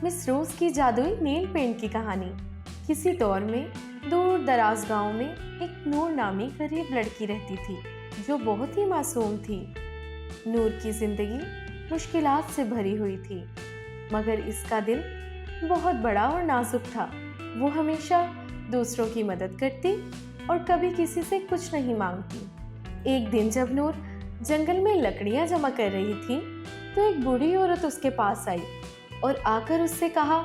Miss रोज की जादुई nail paint की कहानी। किसी दौर में दूर दराज गांव में एक नूर नामी गरीब लड़की रहती थी जो बहुत ही मासूम थी। नूर की जिंदगी मुश्किलात से भरी हुई थी, मगर इसका दिल बहुत बड़ा और नाजुक था। वो हमेशा दूसरों की मदद करती और कभी किसी से कुछ नहीं मांगती। एक दिन जब नूर जंगल में लकड़ियां जमा कर रही थी तो एक बूढ़ी औरत उसके पास आई और आकर उससे कहा,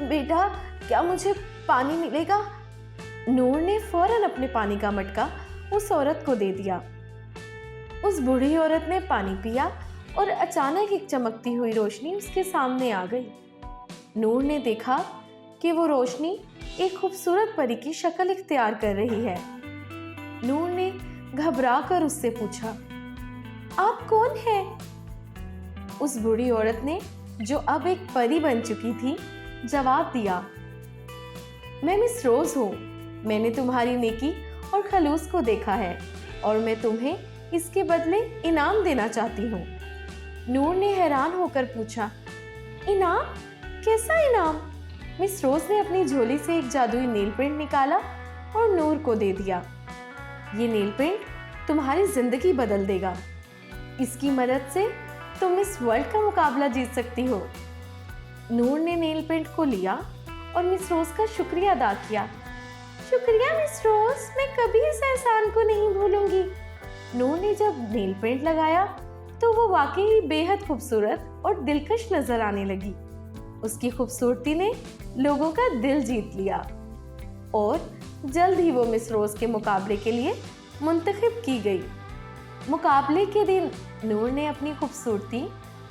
बेटा, क्या मुझे पानी मिलेगा? नूर ने फौरन अपने पानी का मटका उस औरत को दे दिया। उस बूढ़ी औरत ने पानी पिया और अचानक एक चमकती हुई रोशनी उसके सामने आ गई। नूर ने देखा कि वो रोशनी एक खूबसूरत परी की शक्ल इख्तियार कर रही है। नूर ने घबरा कर उससे पूछा, आप कौन है? उस बूढ़ी औरत ने, जो अब एक परी बन चुकी थी, जवाब दिया, मैं मिस रोज हूँ। मैंने तुम्हारी नेकी और खलूस को देखा है और मैं तुम्हें इसके बदले इनाम देना चाहती हूँ। नूर ने हैरान होकर पूछा, इनाम? कैसा इनाम? मिस रोज ने अपनी झोली से एक जादुई नेल पेंट निकाला और नूर को दे दिया। ये नेल पेंट तुम्हारी जिंदगी बदल देगा। इसकी मदद से तुम इस वर्ल्ड का मुकाबला जीत सकती हो। नूर ने नेल पेंट को लिया और मिस रोज का शुक्रिया अदा किया। शुक्रिया मिस रोज, मैं कभी इस एहसान को नहीं भूलूंगी। नूर ने जब नेल पेंट लगाया तो वो वाकई बेहद खूबसूरत और दिलकश नजर आने लगी। उसकी खूबसूरती ने लोगों का दिल जीत लिया और जल्द ही वो मिस रोज के मुकाबले के लिए मुंतखब की गई। मुकाबले के दिन नूर ने अपनी खूबसूरती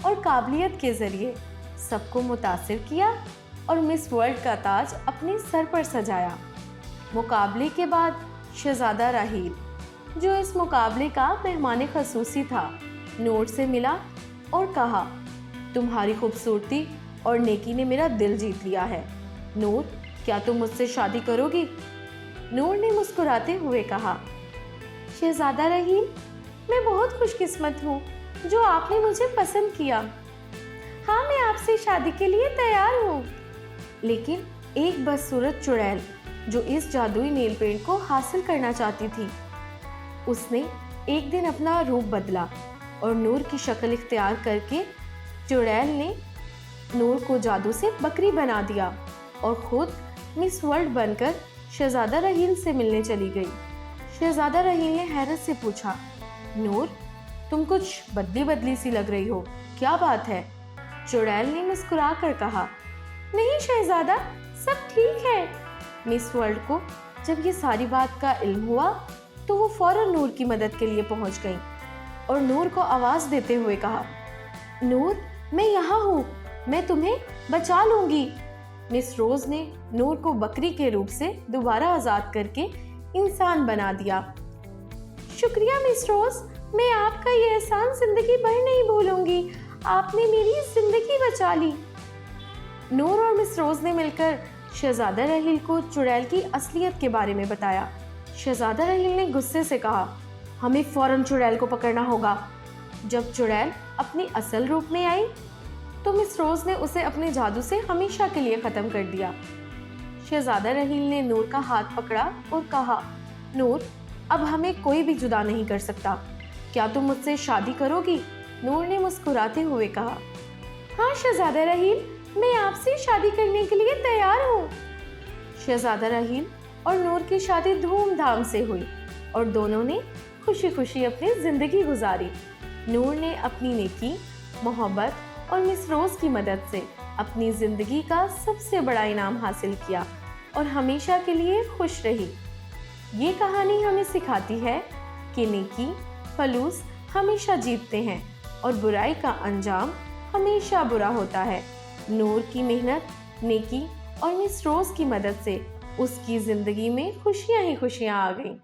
और काबिलियत के जरिए सबको मुतासिर किया और मिस वर्ल्ड का ताज अपने सर पर सजाया। मुकाबले के बाद शहजादा राहील, जो इस मुकाबले का मेहमान खसूसी था, नूर से मिला और कहा, तुम्हारी खूबसूरती और नेकी ने मेरा दिल जीत लिया है। नूर, क्या तुम मुझसे शादी करोगी? नूर ने मुस्कुराते हुए कहा, शहजादा राहील, मैं बहुत खुशकिस्मत हूँ जो आपने मुझे पसंद किया। हाँ, मैं आपसे शादी के लिए तैयार हूँ। लेकिन एक बदसूरत चुड़ैल जो इस जादुई नेल पेंट को हासिल करना चाहती थी, उसने एक दिन अपना रूप बदला और नूर की शक्ल इख्तियार करके चुड़ैल ने नूर को जादू से बकरी बना दिया और खुद मिस वर्ल्ड बनकर शहजादा राहील से मिलने चली गई। शहजादा राहील ने हैरत से पूछा, नूर, तुम कुछ बदली बदली सी लग रही हो, क्या बात है? चुड़ैल ने मुस्कुरा कर कहा, नहीं शहजादा, सब ठीक है। मिस वर्ल्ड को जब ये सारी बात का इल्म हुआ तो वो फौरन नूर की मदद के लिए पहुंच गई और नूर को आवाज देते हुए कहा, नूर, मैं यहाँ हूँ, मैं तुम्हें बचा लूंगी। मिस रोज ने नूर को बकरी के रूप से दोबारा आजाद करके इंसान बना दिया। शुक्रिया मिस रोज, मैं आपका ये एहसान जिंदगी भर नहीं भूलूंगी। आपने मेरी जिंदगी बचा ली। नूर और मिस रोज ने मिलकर शहजादा राहील को चुड़ैल की असलियत के बारे में बताया। शहजादा राहील ने गुस्से से कहा, हमें फौरन चुड़ैल को पकड़ना होगा। जब चुड़ैल अपनी असल रूप में आई तो मिस रोज ने उसे अपने जादू से हमेशा के लिए खत्म कर दिया। शहजादा राहील ने नूर का हाथ पकड़ा और कहा, नूर, अब हमें कोई भी जुदा नहीं कर सकता। क्या तुम मुझसे शादी करोगी? नूर ने मुस्कुराते हुए कहा, हाँ शहजादा राहील, मैं आपसे शादी करने के लिए तैयार हूँ। शहजादा राहील और नूर की शादी धूमधाम से हुई और दोनों ने खुशी खुशी अपनी जिंदगी गुजारी। नूर ने अपनी नेकी, मोहब्बत और मिस रोज की मदद से अपनी जिंदगी का सबसे बड़ा इनाम हासिल किया और हमेशा के लिए खुश रही। ये कहानी हमें सिखाती है कि नेकी, खलूस हमेशा जीतते हैं और बुराई का अंजाम हमेशा बुरा होता है। नूर की मेहनत, नेकी और मिस रोज की मदद से उसकी जिंदगी में खुशियां ही खुशियां आ गईं।